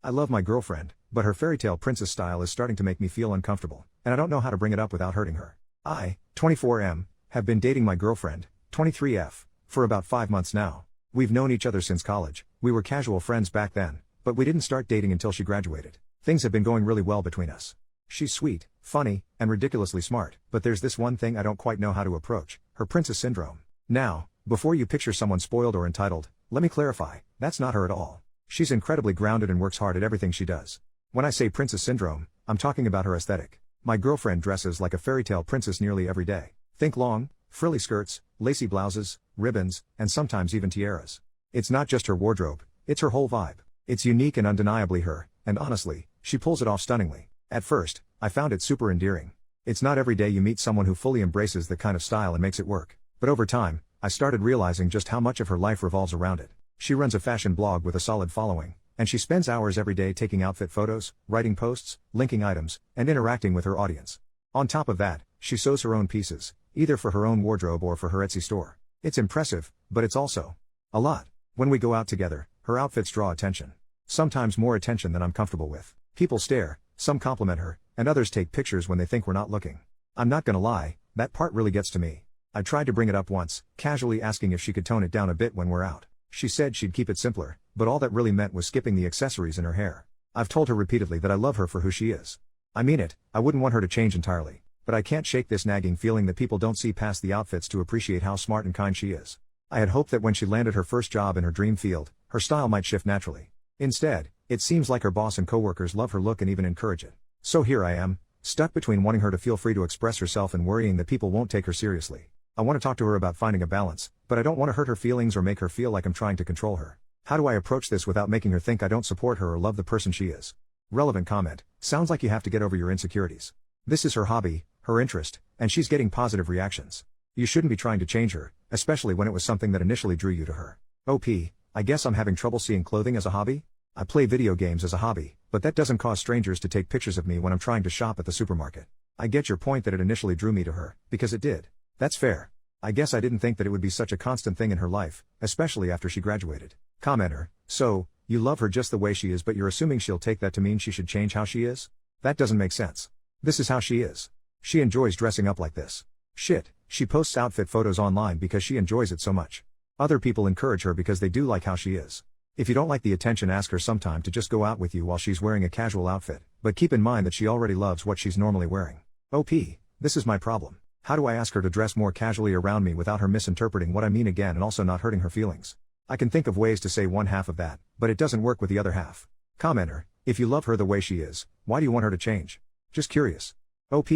I love my girlfriend, but her fairytale princess style is starting to make me feel uncomfortable, and I don't know how to bring it up without hurting her. I, 24M, have been dating my girlfriend, 23F, for about 5 months now. We've known each other since college. We were casual friends back then, but we didn't start dating until she graduated. Things have been going really well between us. She's sweet, funny, and ridiculously smart, but there's this one thing I don't quite know how to approach: her princess syndrome. Now, before you picture someone spoiled or entitled, let me clarify, that's not her at all. She's incredibly grounded and works hard at everything she does. When I say princess syndrome, I'm talking about her aesthetic. My girlfriend dresses like a fairytale princess nearly every day. Think long, frilly skirts, lacy blouses, ribbons, and sometimes even tiaras. It's not just her wardrobe, it's her whole vibe. It's unique and undeniably her, and honestly, she pulls it off stunningly. At first, I found it super endearing. It's not every day you meet someone who fully embraces the kind of style and makes it work. But over time, I started realizing just how much of her life revolves around it. She runs a fashion blog with a solid following, and she spends hours every day taking outfit photos, writing posts, linking items, and interacting with her audience. On top of that, she sews her own pieces, either for her own wardrobe or for her Etsy store. It's impressive, but it's also a lot. When we go out together, her outfits draw attention. Sometimes more attention than I'm comfortable with. People stare, some compliment her, and others take pictures when they think we're not looking. I'm not gonna lie, that part really gets to me. I tried to bring it up once, casually asking if she could tone it down a bit when we're out. She said she'd keep it simpler, but all that really meant was skipping the accessories in her hair. I've told her repeatedly that I love her for who she is. I mean it, I wouldn't want her to change entirely. But I can't shake this nagging feeling that people don't see past the outfits to appreciate how smart and kind she is. I had hoped that when she landed her first job in her dream field, her style might shift naturally. Instead, it seems like her boss and coworkers love her look and even encourage it. So here I am, stuck between wanting her to feel free to express herself and worrying that people won't take her seriously. I want to talk to her about finding a balance, but I don't want to hurt her feelings or make her feel like I'm trying to control her. How do I approach this without making her think I don't support her or love the person she is? Relevant comment: sounds like you have to get over your insecurities. This is her hobby, her interest, and she's getting positive reactions. You shouldn't be trying to change her, especially when it was something that initially drew you to her. OP, I guess I'm having trouble seeing clothing as a hobby? I play video games as a hobby, but that doesn't cause strangers to take pictures of me when I'm trying to shop at the supermarket. I get your point that it initially drew me to her, because it did. That's fair. I guess I didn't think that it would be such a constant thing in her life, especially after she graduated. Commenter: so, you love her just the way she is, but you're assuming she'll take that to mean she should change how she is? That doesn't make sense. This is how she is. She enjoys dressing up like this. Shit, she posts outfit photos online because she enjoys it so much. Other people encourage her because they do like how she is. If you don't like the attention, ask her sometime to just go out with you while she's wearing a casual outfit, but keep in mind that she already loves what she's normally wearing. OP, this is my problem. How do I ask her to dress more casually around me without her misinterpreting what I mean again and also not hurting her feelings? I can think of ways to say one half of that, but it doesn't work with the other half. Commenter: if you love her the way she is, why do you want her to change? Just curious. OP,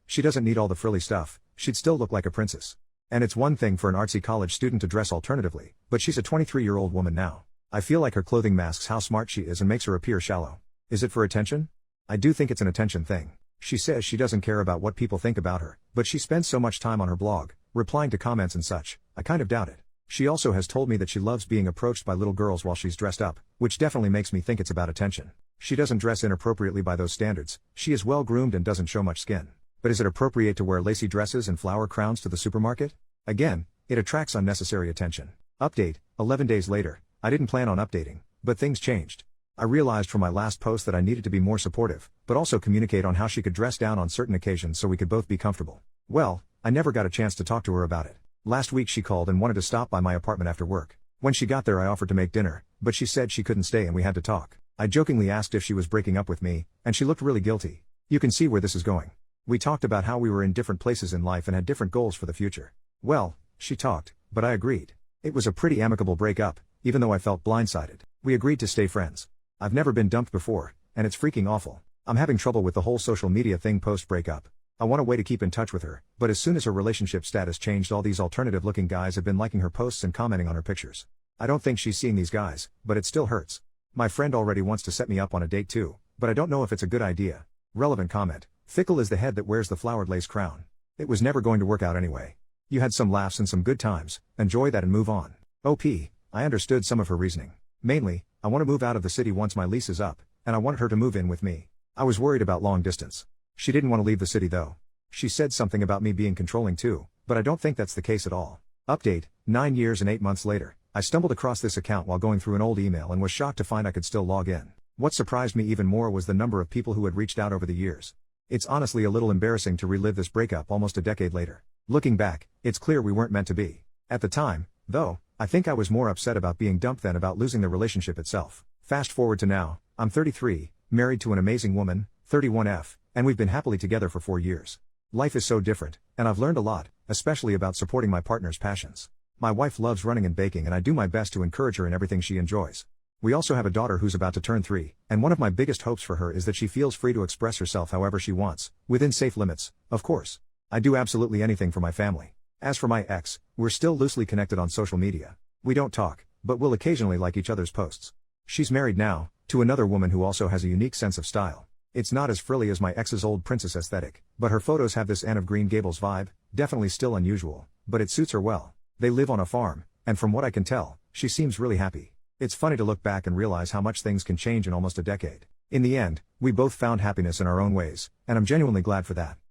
she doesn't need all the frilly stuff, she'd still look like a princess. And it's one thing for an artsy college student to dress alternatively, but she's a 23-year-old woman now. I feel like her clothing masks how smart she is and makes her appear shallow. Is it for attention? I do think it's an attention thing. She says she doesn't care about what people think about her, but she spends so much time on her blog, replying to comments and such. I kind of doubt it. She also has told me that she loves being approached by little girls while she's dressed up, which definitely makes me think it's about attention. She doesn't dress inappropriately by those standards, she is well groomed and doesn't show much skin. But is it appropriate to wear lacy dresses and flower crowns to the supermarket? Again, it attracts unnecessary attention. Update: 11 days later. I didn't plan on updating, but things changed. I realized from my last post that I needed to be more supportive, but also communicate on how she could dress down on certain occasions so we could both be comfortable. Well, I never got a chance to talk to her about it. Last week she called and wanted to stop by my apartment after work. When she got there I offered to make dinner, but she said she couldn't stay and we had to talk. I jokingly asked if she was breaking up with me, and she looked really guilty. You can see where this is going. We talked about how we were in different places in life and had different goals for the future. Well, she talked, but I agreed. It was a pretty amicable breakup, even though I felt blindsided. We agreed to stay friends. I've never been dumped before, and it's freaking awful. I'm having trouble with the whole social media thing post-breakup. I want a way to keep in touch with her, but as soon as her relationship status changed, all these alternative-looking guys have been liking her posts and commenting on her pictures. I don't think she's seeing these guys, but it still hurts. My friend already wants to set me up on a date too, but I don't know if it's a good idea. Relevant comment: fickle is the head that wears the flowered lace crown. It was never going to work out anyway. You had some laughs and some good times, enjoy that and move on. OP, I understood some of her reasoning. Mainly, I want to move out of the city once my lease is up, and I wanted her to move in with me. I was worried about long distance. She didn't want to leave the city though. She said something about me being controlling too, but I don't think that's the case at all. Update: 9 years and 8 months later, I stumbled across this account while going through an old email and was shocked to find I could still log in. What surprised me even more was the number of people who had reached out over the years. It's honestly a little embarrassing to relive this breakup almost a decade later. Looking back, it's clear we weren't meant to be. At the time, though, I think I was more upset about being dumped than about losing the relationship itself. Fast forward to now, I'm 33, married to an amazing woman, 31F, and we've been happily together for 4 years. Life is so different, and I've learned a lot, especially about supporting my partner's passions. My wife loves running and baking, and I do my best to encourage her in everything she enjoys. We also have a daughter who's about to turn 3, and one of my biggest hopes for her is that she feels free to express herself however she wants, within safe limits, of course. I do absolutely anything for my family. As for my ex, we're still loosely connected on social media. We don't talk, but we'll occasionally like each other's posts. She's married now, to another woman who also has a unique sense of style. It's not as frilly as my ex's old princess aesthetic, but her photos have this Anne of Green Gables vibe, definitely still unusual, but it suits her well. They live on a farm, and from what I can tell, she seems really happy. It's funny to look back and realize how much things can change in almost a decade. In the end, we both found happiness in our own ways, and I'm genuinely glad for that.